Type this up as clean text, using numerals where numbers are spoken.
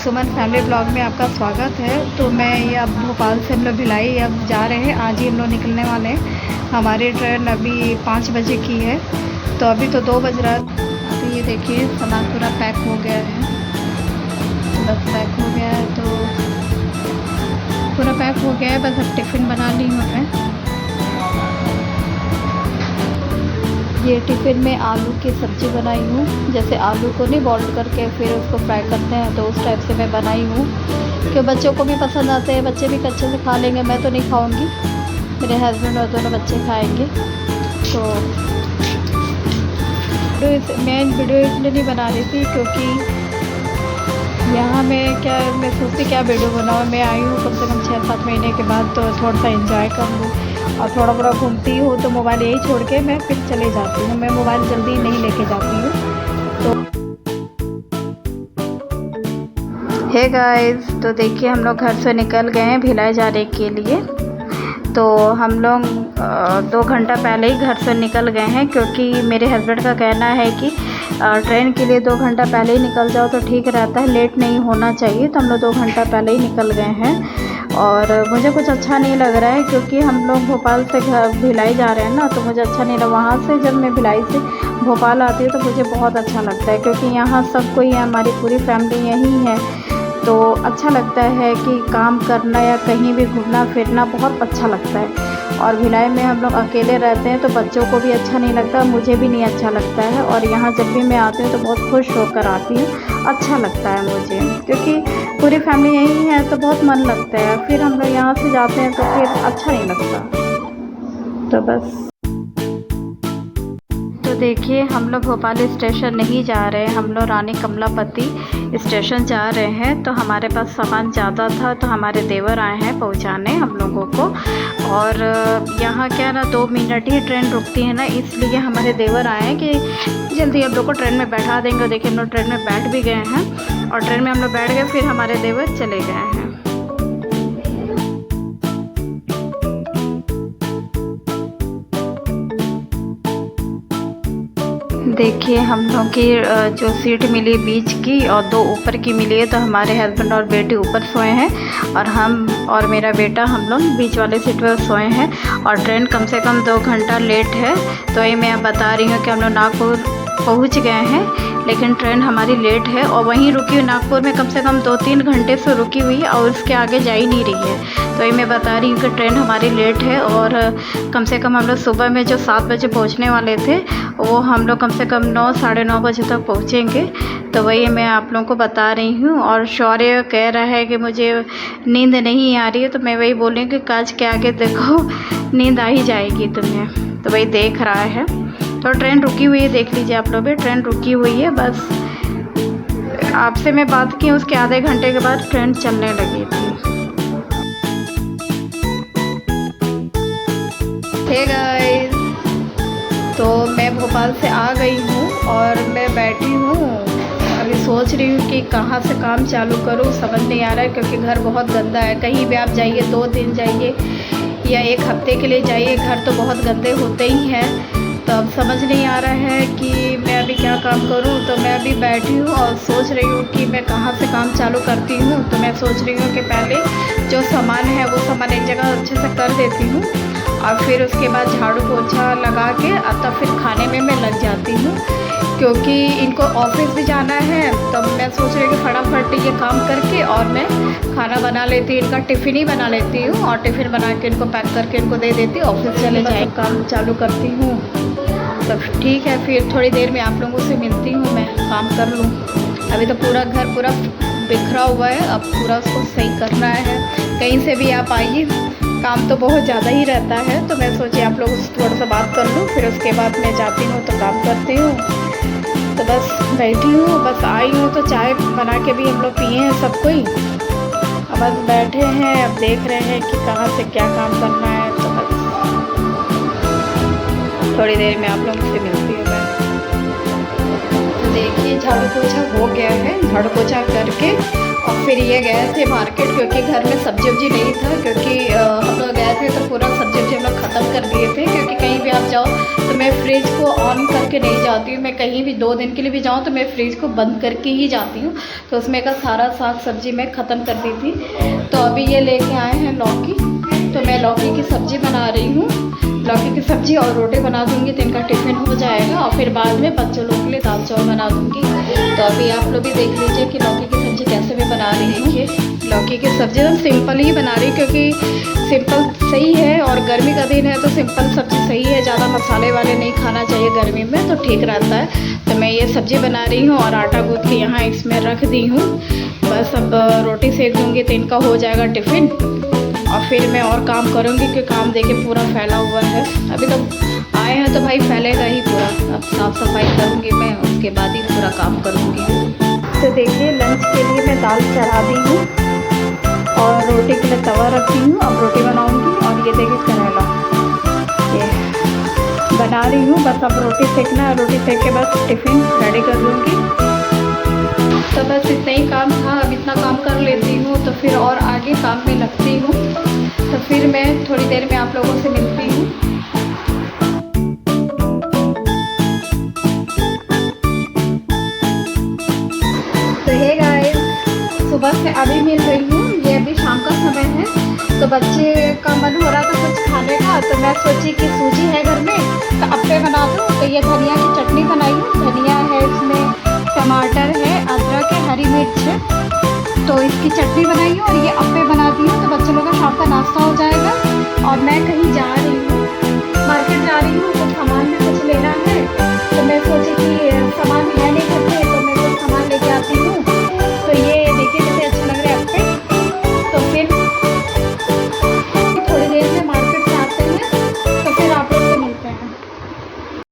सुमन family blog में आपका स्वागत है। तो मैं ये अब भोपाल से हम लोग भिलाई अब जा रहे हैं। आज ही हम लोग निकलने वाले हैं। हमारी ट्रेन अभी 5 बजे की है, तो अभी तो 2 बज रहा है। तो ये देखिए सामान पूरा पैक हो गया है, बस पैक हो गया है, तो पूरा पैक हो गया है। बस अब टिफ़िन बना ली हूँ मैं। ये टिफ़िन में आलू की सब्ज़ी बनाई हूँ। जैसे आलू को नहीं बॉईल करके फिर उसको फ्राई करते हैं, तो उस टाइप से मैं बनाई हूँ कि बच्चों को भी पसंद आते हैं। बच्चे भी कच्चे से खा लेंगे, मैं तो नहीं खाऊंगी, मेरे हस्बैंड और दोनों बच्चे खाएंगे। तो मैं वीडियो इसलिए नहीं बना रही थी क्योंकि यहाँ मैं सोचती क्या वीडियो बनाऊँ। मैं आई हूँ कम से कम 6-7 महीने के बाद, तो थोड़ा सा एंजॉय कर लूँ और थोड़ा बड़ा घूमती हूँ। तो मोबाइल यही छोड़ के मैं फिर चले जाती हूँ। मैं मोबाइल जल्दी नहीं लेके जाती हूँ। तो हे गाइस, तो देखिए हम लोग घर से निकल गए हैं भिलाई जाने के लिए। तो हम लोग 2 घंटा पहले ही घर से निकल गए हैं, क्योंकि मेरे हस्बैंड का कहना है कि ट्रेन के लिए 2 घंटा पहले ही निकल जाओ तो ठीक रहता है, लेट नहीं होना चाहिए। तो हम लोग 2 घंटा पहले ही निकल गए हैं। और मुझे कुछ अच्छा नहीं लग रहा है, क्योंकि हम लोग भोपाल से घर भिलाई जा रहे हैं ना, तो मुझे अच्छा नहीं लगा। वहाँ से जब मैं भिलाई से भोपाल आती हूँ तो मुझे बहुत अच्छा लगता है, क्योंकि यहाँ सब कोई है, हमारी पूरी फैमिली यहीं है। तो अच्छा लगता है कि काम करना या कहीं भी घूमना फिरना बहुत अच्छा लगता है। और भिलाई में हम लोग अकेले रहते हैं तो बच्चों को भी अच्छा नहीं लगता, मुझे भी नहीं अच्छा लगता है। और यहाँ जब भी मैं आती हूँ तो बहुत खुश होकर आती हूँ, अच्छा लगता है मुझे, क्योंकि पूरी फैमिली यहीं है तो बहुत मन लगता है। फिर हम लोग यहाँ से जाते हैं तो फिर अच्छा नहीं लगता। तो बस तो देखिए हम लोग भोपाल स्टेशन नहीं जा रहे हैं, हम लोग रानी कमलापति स्टेशन जा रहे हैं। तो हमारे पास सामान ज़्यादा था, तो हमारे देवर आए हैं पहुंचाने हम लोगों को। और यहाँ क्या ना 2 मिनट ही ट्रेन रुकती है ना, इसलिए हमारे देवर आए हैं कि जल्दी हम लोग को ट्रेन में बैठा देंगे। देखिए हम लोग ट्रेन में बैठ भी गए हैं, और ट्रेन में हम लोग बैठ गए, फिर हमारे देवर चले गए हैं। देखिए हम लोग की जो सीट मिली बीच की और 2 ऊपर की मिली है, तो हमारे हस्बैंड और बेटे ऊपर सोए हैं और हम और मेरा बेटा हम लोग बीच वाले सीट पर सोए हैं। और ट्रेन कम से कम 2 घंटा लेट है। तो ये मैं बता रही हूँ कि हम लोग नागपुर पहुँच गए हैं, लेकिन ट्रेन हमारी लेट है और वहीं रुकी हुई नागपुर में कम से कम 2-3 घंटे से रुकी हुई है और उसके आगे जा ही नहीं रही है। तो ये मैं बता रही हूँ कि ट्रेन हमारी लेट है। और कम से कम हम लोग सुबह में जो 7 बजे पहुँचने वाले थे, वो हम लोग कम से कम 9 साढ़े 9 बजे तक पहुँचेंगे। तो वही मैं आप लोगों को बता रही हूँ। और शौर्य कह रहा है कि मुझे नींद नहीं आ रही है, तो मैं वही बोल रही हूँ कि कांच के आगे देखो, नींद आ ही जाएगी तुम्हें। तो वही देख रहा है। तो ट्रेन रुकी हुई है, देख लीजिए आप लोग भी, ट्रेन रुकी हुई है। बस आपसे मैं बात की उसके आधे घंटे के बाद ट्रेन चलने लगी थी। हे गाइस, तो मैं भोपाल से आ गई हूँ और मैं बैठी हूँ। अभी सोच रही हूँ कि कहाँ से काम चालू करूँ, समझ नहीं आ रहा है, क्योंकि घर बहुत गंदा है। कहीं भी आप जाइए 2 दिन जाइए या 1 हफ्ते के लिए जाइए, घर तो बहुत गंदे होते ही हैं। तो अब समझ नहीं आ रहा है कि मैं अभी क्या काम करूं। तो मैं अभी बैठी हूं और सोच रही हूं कि मैं कहां से काम चालू करती हूं। तो मैं सोच रही हूं कि पहले जो सामान है वो सामान एक जगह अच्छे से कर देती हूं, और फिर उसके बाद झाड़ू पोछा लगा के तब फिर खाने में मैं लग जाती हूँ, क्योंकि इनको ऑफिस भी जाना है। तो मैं सोच रही हूँ कि फटाफट ये काम करके और मैं खाना बना लेती हूँ, इनका टिफ़िन ही बना लेती हूँ और टिफ़िन बना के इनको पैक करके इनको दे देती हूँ, ऑफिस चले जाए काम चालू करती हूँ। तो ठीक है, फिर थोड़ी देर में आप लोगों से मिलती हूँ, मैं काम कर लूँ। अभी तो पूरा घर पूरा बिखरा हुआ है, अब पूरा उसको सही करना है। कहीं से भी आप आइए, काम तो बहुत ज़्यादा ही रहता है। तो मैं सोची आप लोगों से थोड़ा सा बात कर लूँ, फिर उसके बाद मैं जाती हूँ तो काम करती हूँ। तो बस बैठी हूँ, बस आई हूँ तो चाय बना के भी हम लोग पिए हैं सब कोई। अब बस बैठे हैं, अब देख रहे हैं कि कहाँ से क्या काम करना है। तो बस थोड़ी देर में आप लोगों से मिलती हूँ मैं। तो देखिए झाड़ू पोछा हो गया है, झाड़ू पोछा करके और फिर ये गए थे मार्केट, क्योंकि घर में सब्जी वब्जी नहीं था, क्योंकि हम लोग गए थे तो पूरा सब्जी हम लोग ख़त्म कर दिए थे, क्योंकि कहीं भी आप जाओ तो मैं फ्रिज को ऑन करके नहीं जाती हूँ। मैं कहीं भी 2 दिन के लिए भी जाऊँ तो मैं फ्रिज को बंद करके ही जाती हूँ। तो उसमें का सारा साग सब्जी मैं ख़त्म कर दी थी। तो अभी ये लेके आए हैं लौकी, तो मैं लौकी की सब्ज़ी बना रही हूँ। लौकी की सब्ज़ी और रोटी बना दूँगी तो इनका टिफ़िन हो जाएगा, और फिर बाद में बच्चों लोग के लिए दाल चावल बना दूँगी। तो अभी आप लोग भी देख लीजिए कि लौकी की सब्ज़ी कैसे मैं बना रही हूँ। ये लौकी की सब्ज़ी हम सिंपल ही बना रही हूँ, क्योंकि सिंपल सही है और गर्मी का दिन है तो सिंपल सब्ज़ी सही है। ज़्यादा मसाले वाले नहीं खाना चाहिए गर्मी में, तो ठीक रहता है। तो मैं ये सब्ज़ी बना रही हूँ और आटा गूँथ के यहाँ इसमें रख दी हूँ। बस अब रोटी सेक दूँगी तो इनका हो जाएगा टिफ़िन, और फिर मैं और काम करूँगी, क्योंकि काम देखिए पूरा फैला हुआ है। अभी तो आए हैं तो भाई फैलेगा ही पूरा। अब साफ़ सफाई करूँगी मैं, उसके बाद ही पूरा काम करूँगी। तो देखिए लंच के लिए मैं दाल चढ़ा दी हूँ और रोटी के लिए तवा रखी हूँ। अब रोटी बनाऊँगी। और ये देखिए करेला ये बना रही हूँ। बस अब रोटी सेकना है, रोटी सेक के बस टिफ़िन रेडी कर दूँगी। तो बस इतना ही काम था। अब इतना काम कर लेती हूँ तो फिर और आगे काम में लगती हूँ। तो फिर मैं थोड़ी देर में आप लोगों से मिलती हूँ। तो हे गाइस, सुबह से अभी मिल रही हूँ। ये अभी शाम का समय है, तो बच्चे का मन हो रहा था कुछ खाने का, तो मैं सोची कि सूजी है घर में तो अप्पे बना दूँ। तो ये धनिया की चटनी बनाई हूँ। धनिया है, इसमें टमाटर है, अदरक है, हरी मिर्च है, तो इसकी चटनी बनाई हूँ और ये अप्पे बना दी हूँ। तो बच्चों लोग का